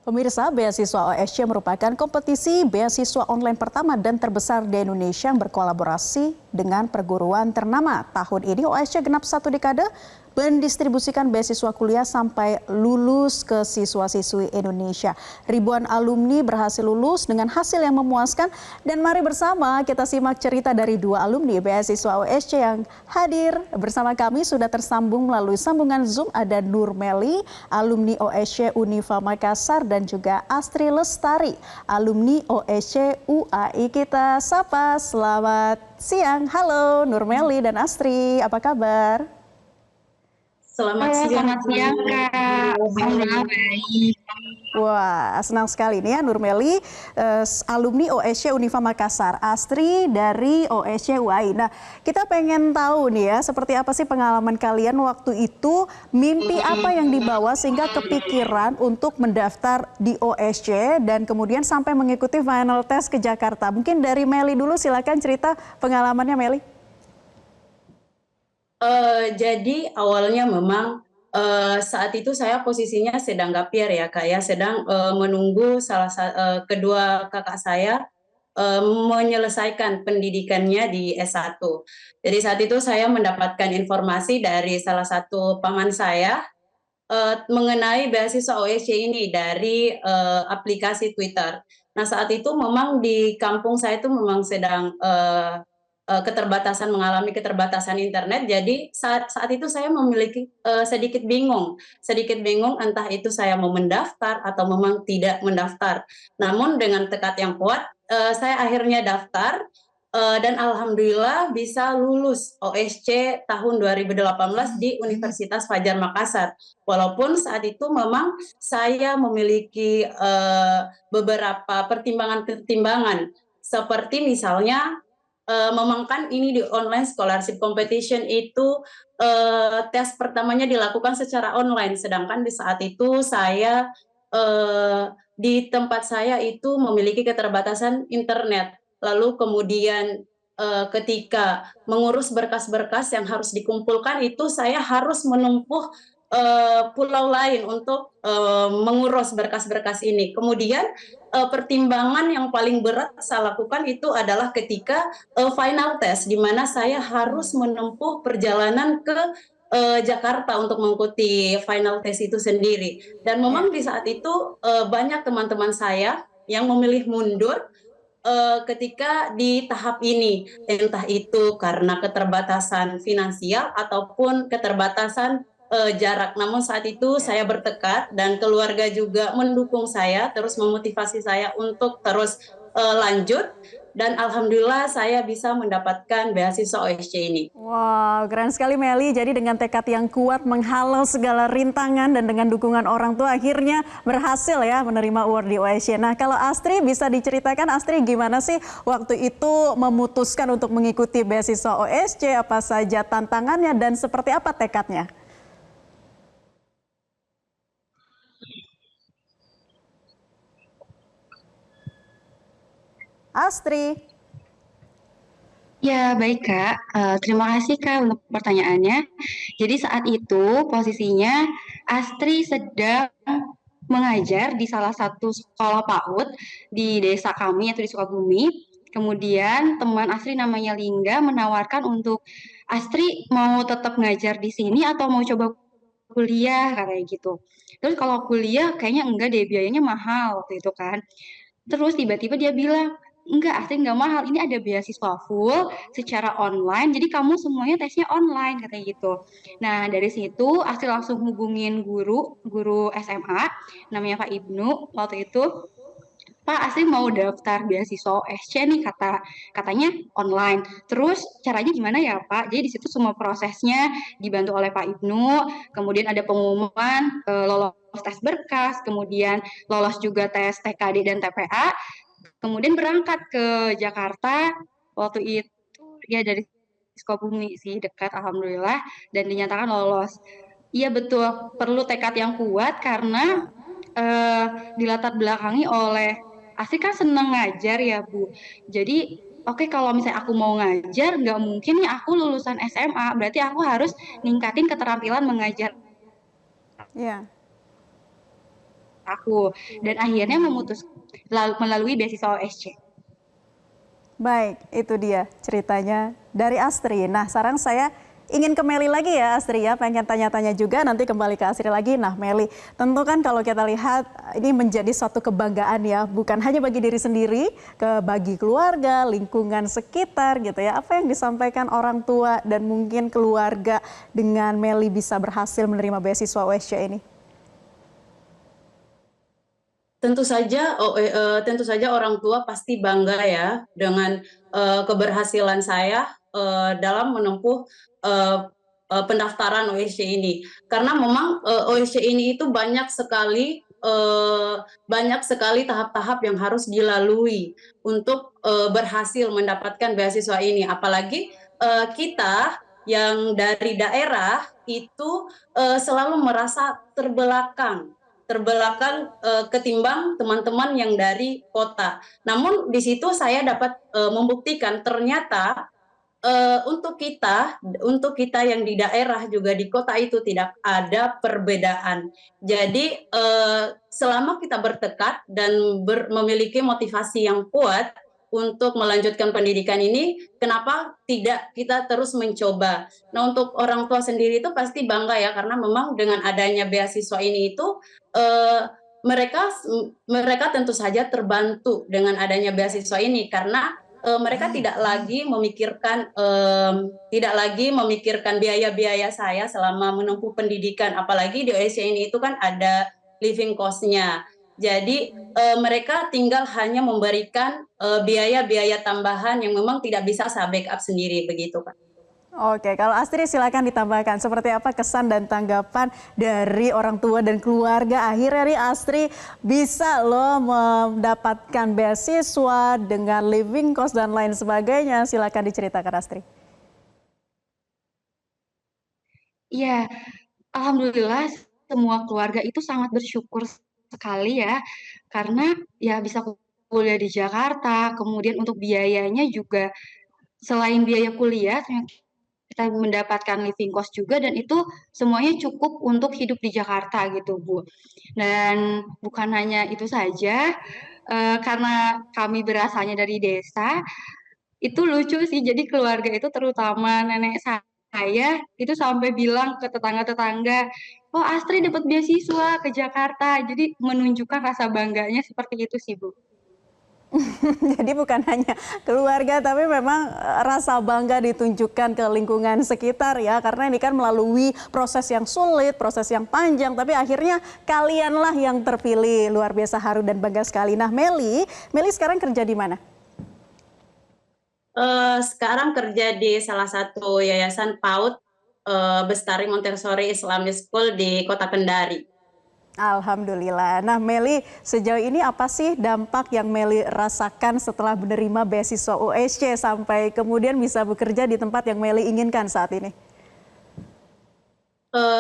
Pemirsa, beasiswa OSC merupakan kompetisi beasiswa online pertama dan terbesar di Indonesia yang berkolaborasi dengan perguruan ternama. Tahun ini OSC genap 1 dekade mendistribusikan beasiswa kuliah sampai lulus ke siswa-siswi Indonesia. Ribuan alumni berhasil lulus dengan hasil yang memuaskan. Dan mari bersama kita simak cerita dari 2 alumni beasiswa OSC yang hadir bersama kami. Sudah tersambung melalui sambungan Zoom, ada Nurmeli, alumni OSC Unifa Makassar, dan juga Astri Lestari, alumni OSC UAI. Kita sapa, selamat siang. Halo Nurmeli dan Astri, apa kabar? Selamat siang, Kak. Alhamdulillah baik. Wah, senang sekali nih ya Nurmeli, alumni OSC Unifa Makassar, Astri dari OSC UAI. Nah, kita pengen tahu nih ya, seperti apa sih pengalaman kalian waktu itu, mimpi apa yang dibawa sehingga kepikiran untuk mendaftar di OSC dan kemudian sampai mengikuti final test ke Jakarta. Mungkin dari Meli dulu, silakan cerita pengalamannya Meli. Jadi awalnya memang saat itu saya posisinya sedang gapir ya Kak ya, sedang menunggu kedua kakak saya menyelesaikan pendidikannya di S1. Jadi saat itu saya mendapatkan informasi dari salah satu paman saya mengenai beasiswa OSC ini dari aplikasi Twitter. Nah saat itu memang di kampung saya itu memang sedang mengalami keterbatasan internet. Jadi saat itu saya memiliki sedikit bingung entah itu saya mau mendaftar atau memang tidak mendaftar. Namun dengan tekad yang kuat saya akhirnya daftar dan alhamdulillah bisa lulus OSC tahun 2018 di Universitas Fajar Makassar. Walaupun saat itu memang saya memiliki beberapa pertimbangan seperti misalnya memang kan ini di online scholarship competition itu tes pertamanya dilakukan secara online, sedangkan di saat itu saya di tempat saya itu memiliki keterbatasan internet. Lalu kemudian ketika mengurus berkas-berkas yang harus dikumpulkan itu saya harus menempuh pulau lain untuk mengurus berkas-berkas ini. Kemudian pertimbangan yang paling berat saya lakukan itu adalah ketika final test, di mana saya harus menempuh perjalanan ke Jakarta untuk mengikuti final test itu sendiri. Dan memang di saat itu banyak teman-teman saya yang memilih mundur ketika di tahap ini, entah itu karena keterbatasan finansial ataupun keterbatasan jarak. Namun saat itu saya bertekad dan keluarga juga mendukung saya, terus memotivasi saya untuk terus lanjut. Dan alhamdulillah saya bisa mendapatkan beasiswa OSC ini. Wow, keren sekali Meli. Jadi dengan tekad yang kuat menghalau segala rintangan dan dengan dukungan orang tua akhirnya berhasil ya menerima award di OSC. Nah, kalau Astri bisa diceritakan, Astri gimana sih waktu itu memutuskan untuk mengikuti beasiswa OSC, apa saja tantangannya dan seperti apa tekadnya? Astri. Ya, baik Kak. Terima kasih Kak untuk pertanyaannya. Jadi saat itu posisinya Astri sedang mengajar di salah satu sekolah PAUD di desa kami yaitu di Sukabumi. Kemudian teman Astri namanya Lingga menawarkan untuk Astri mau tetap ngajar di sini atau mau coba kuliah kayak gitu. Terus kalau kuliah kayaknya enggak deh, biayanya mahal waktu itu kan. Terus tiba-tiba dia bilang, enggak, Astrid enggak mahal, ini ada beasiswa full secara online, jadi kamu semuanya tesnya online, katanya gitu. Nah, dari situ Astrid langsung hubungin guru SMA, namanya Pak Ibnu, waktu itu, Pak, Astrid mau daftar beasiswa OSC nih, katanya online. Terus caranya gimana ya Pak? Jadi di situ semua prosesnya dibantu oleh Pak Ibnu, kemudian ada pengumuman lolos tes berkas, kemudian lolos juga tes TKD dan TPA, kemudian berangkat ke Jakarta. Waktu itu ya dari Sukabumi sih, dekat alhamdulillah, dan dinyatakan lolos. Iya betul, perlu tekad yang kuat karena dilatar belakangi oleh Asri kan seneng ngajar ya Bu. Jadi oke, kalau misalnya aku mau ngajar, nggak mungkin nih aku lulusan SMA, berarti aku harus ningkatin keterampilan mengajar Ya. aku dan akhirnya melalui beasiswa OSC. Baik, itu dia ceritanya dari Astri. Nah, sekarang saya ingin ke Meli lagi ya Astri ya, pengen tanya-tanya juga, nanti kembali ke Astri lagi. Nah Meli, tentu kan kalau kita lihat ini menjadi suatu kebanggaan ya, bukan hanya bagi diri sendiri, bagi keluarga, lingkungan sekitar gitu ya. Apa yang disampaikan orang tua dan mungkin keluarga dengan Meli bisa berhasil menerima beasiswa OSC ini? Tentu saja orang tua pasti bangga ya dengan keberhasilan saya dalam menempuh pendaftaran OSC ini. Karena memang OSC ini itu banyak sekali tahap-tahap yang harus dilalui untuk berhasil mendapatkan beasiswa ini. Apalagi kita yang dari daerah itu selalu merasa terbelakang ketimbang teman-teman yang dari kota. Namun di situ saya dapat membuktikan ternyata untuk kita yang di daerah juga di kota itu tidak ada perbedaan. Jadi selama kita bertekad dan memiliki motivasi yang kuat untuk melanjutkan pendidikan ini, kenapa tidak kita terus mencoba? Nah, untuk orang tua sendiri itu pasti bangga ya, karena memang dengan adanya beasiswa ini itu mereka tentu saja terbantu dengan adanya beasiswa ini, karena mereka tidak lagi memikirkan biaya-biaya saya selama menempuh pendidikan, apalagi di OSC ini itu kan ada living cost-nya. Jadi mereka tinggal hanya memberikan biaya-biaya tambahan yang memang tidak bisa saya backup sendiri, begitu Pak. Oke, kalau Astri silakan ditambahkan seperti apa kesan dan tanggapan dari orang tua dan keluarga akhirnya nih Astri bisa loh mendapatkan beasiswa dengan living cost dan lain sebagainya. Silakan diceritakan Astri. Iya, alhamdulillah semua keluarga itu sangat bersyukur sekali ya, karena ya bisa kuliah di Jakarta, kemudian untuk biayanya juga selain biaya kuliah, kita mendapatkan living cost juga dan itu semuanya cukup untuk hidup di Jakarta gitu Bu. Dan bukan hanya itu saja, karena kami berasalnya dari desa, itu lucu sih. Jadi keluarga itu terutama nenek saya itu sampai bilang ke tetangga-tetangga, oh Astri dapat beasiswa ke Jakarta. Jadi menunjukkan rasa bangganya seperti itu sih Bu. Jadi bukan hanya keluarga tapi memang rasa bangga ditunjukkan ke lingkungan sekitar ya, karena ini kan melalui proses yang sulit, proses yang panjang, tapi akhirnya kalianlah yang terpilih. Luar biasa, haru dan bangga sekali. Nah Meli sekarang kerja di mana? Sekarang kerja di salah satu yayasan PAUD, Bestari Montessori Islamic School di Kota Kendari. Alhamdulillah. Nah Meli, sejauh ini apa sih dampak yang Meli rasakan setelah menerima beasiswa OSC sampai kemudian bisa bekerja di tempat yang Meli inginkan saat ini?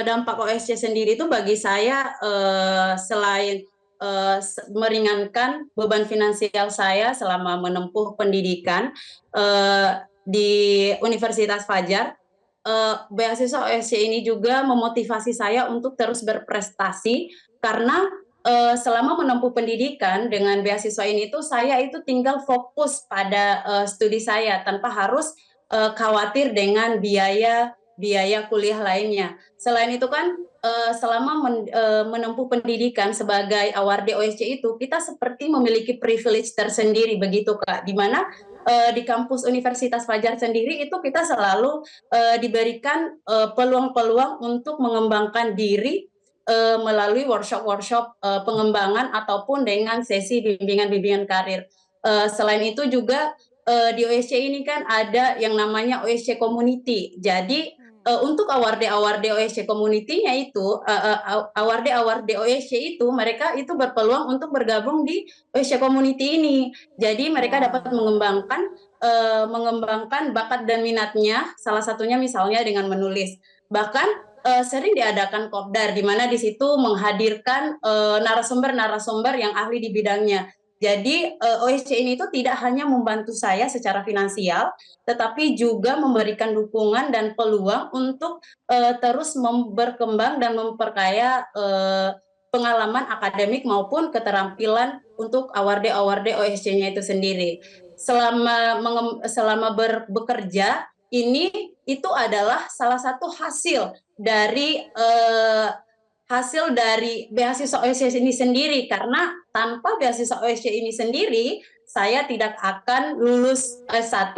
Dampak OSC sendiri itu bagi saya selain meringankan beban finansial saya selama menempuh pendidikan di Universitas Fajar, beasiswa OSC ini juga memotivasi saya untuk terus berprestasi, karena selama menempuh pendidikan dengan beasiswa ini tuh saya itu tinggal fokus pada studi saya tanpa harus khawatir dengan biaya kuliah lainnya. Selain itu kan selama menempuh pendidikan sebagai awarde OSC itu kita seperti memiliki privilege tersendiri, begitu Kak, di mana di kampus Universitas Fajar sendiri itu kita selalu diberikan peluang-peluang untuk mengembangkan diri melalui workshop-workshop pengembangan ataupun dengan sesi bimbingan-bimbingan karir. Selain itu juga di OSC ini kan ada yang namanya OSC Community. Jadi untuk awarde OSC Community-nya itu, awarde OSC itu mereka itu berpeluang untuk bergabung di OSC Community ini. Jadi mereka dapat mengembangkan bakat dan minatnya, salah satunya misalnya dengan menulis. Bahkan sering diadakan kopdar, di mana di situ menghadirkan narasumber-narasumber yang ahli di bidangnya. Jadi OSC ini itu tidak hanya membantu saya secara finansial, tetapi juga memberikan dukungan dan peluang untuk terus berkembang dan memperkaya pengalaman akademik maupun keterampilan untuk award OSC-nya itu sendiri. Selama bekerja ini itu adalah salah satu hasil dari beasiswa OSC ini sendiri, karena tanpa beasiswa OSC ini sendiri saya tidak akan lulus S1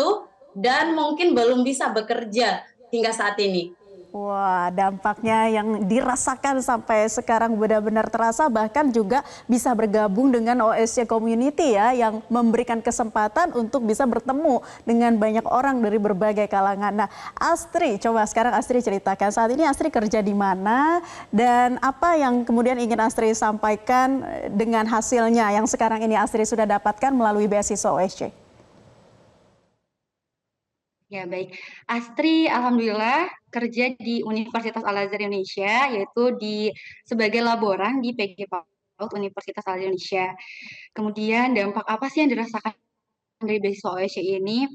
dan mungkin belum bisa bekerja hingga saat ini. Wah, dampaknya yang dirasakan sampai sekarang benar-benar terasa, bahkan juga bisa bergabung dengan OSC Community ya, yang memberikan kesempatan untuk bisa bertemu dengan banyak orang dari berbagai kalangan. Nah, Astri, coba sekarang Astri ceritakan saat ini Astri kerja di mana dan apa yang kemudian ingin Astri sampaikan dengan hasilnya yang sekarang ini Astri sudah dapatkan melalui beasiswa OSC. Ya, baik. Astri alhamdulillah kerja di Universitas Al-Azhar Indonesia, yaitu sebagai laboran di PG PAUD Universitas Al-Azhar Indonesia. Kemudian dampak apa sih yang dirasakan dari beasiswa OSC ini?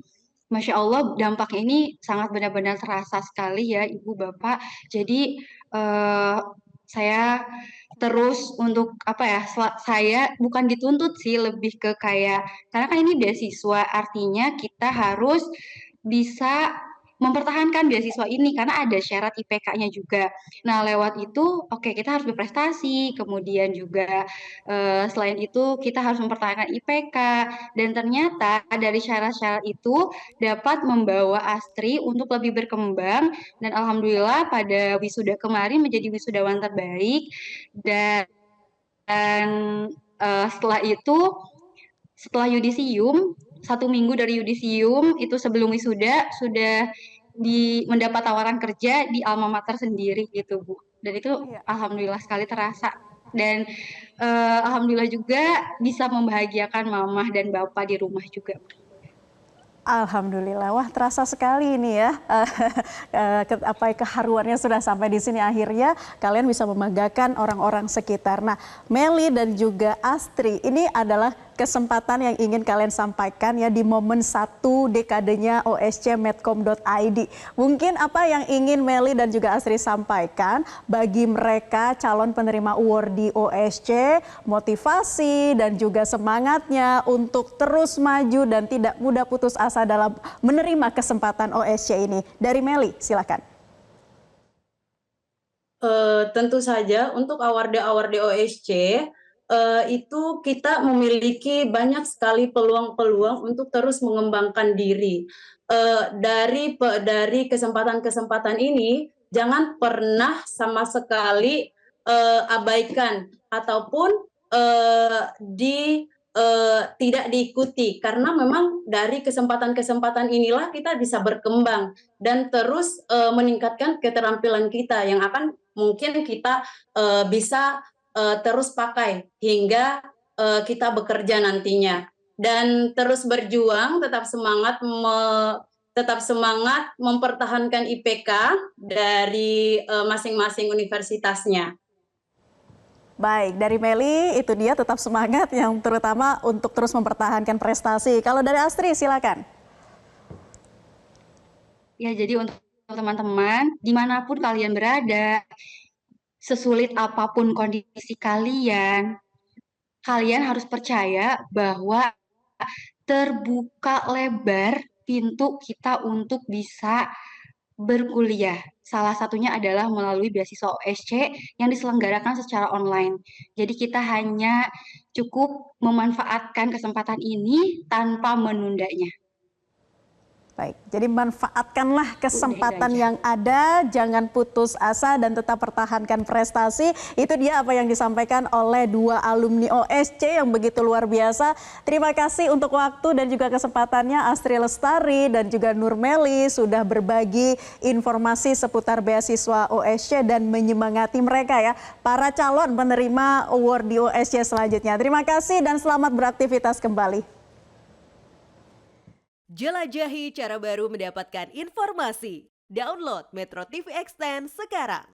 Masya Allah, dampaknya ini sangat benar-benar terasa sekali ya, Ibu Bapak. Jadi saya terus untuk saya bukan dituntut sih, lebih ke kayak, karena kan ini beasiswa, artinya kita harus bisa mempertahankan beasiswa ini karena ada syarat IPK-nya juga. Nah, lewat itu kita harus berprestasi, kemudian juga selain itu kita harus mempertahankan IPK, dan ternyata dari syarat-syarat itu dapat membawa Astri untuk lebih berkembang, dan alhamdulillah pada wisuda kemarin menjadi wisudawan terbaik. Dan setelah yudisium, 1 minggu dari yudisium itu sebelum wisuda sudah mendapat tawaran kerja di alma mater sendiri gitu, Bu. Dan itu alhamdulillah sekali terasa. Dan alhamdulillah juga bisa membahagiakan mamah dan bapak di rumah juga. Alhamdulillah, wah terasa sekali ini ya, keharuannya sudah sampai di sini, akhirnya kalian bisa membanggakan orang-orang sekitar. Nah, Meli dan juga Astri, ini adalah kesempatan yang ingin kalian sampaikan ya di momen 1 dekadenya OSC Medcom.id. Mungkin apa yang ingin Meli dan juga Astri sampaikan bagi mereka calon penerima award di OSC, motivasi dan juga semangatnya untuk terus maju dan tidak mudah putus asa dalam menerima kesempatan OSC ini. Dari Meli, silakan. Tentu saja untuk award OSC itu kita memiliki banyak sekali peluang-peluang untuk terus mengembangkan diri. Dari kesempatan-kesempatan ini jangan pernah sama sekali abaikan ataupun tidak diikuti, karena memang dari kesempatan-kesempatan inilah kita bisa berkembang dan terus meningkatkan keterampilan kita yang akan mungkin kita bisa terus pakai hingga kita bekerja nantinya. Dan terus berjuang, tetap semangat mempertahankan IPK dari masing-masing universitasnya. Baik, dari Meli itu dia tetap semangat yang terutama untuk terus mempertahankan prestasi. Kalau dari Astri silakan. Ya, jadi untuk teman-teman dimanapun kalian berada, sesulit apapun kondisi kalian harus percaya bahwa terbuka lebar pintu kita untuk bisa berkuliah. Salah satunya adalah melalui beasiswa OSC yang diselenggarakan secara online. Jadi kita hanya cukup memanfaatkan kesempatan ini tanpa menundanya. Baik, jadi manfaatkanlah kesempatan yang ada, jangan putus asa dan tetap pertahankan prestasi. Itu dia apa yang disampaikan oleh 2 alumni OSC yang begitu luar biasa. Terima kasih untuk waktu dan juga kesempatannya Astri Lestari dan juga Nur Meli sudah berbagi informasi seputar beasiswa OSC dan menyemangati mereka ya, para calon penerima award di OSC selanjutnya. Terima kasih dan selamat beraktivitas kembali. Jelajahi cara baru mendapatkan informasi. Download Metro TV Extend sekarang.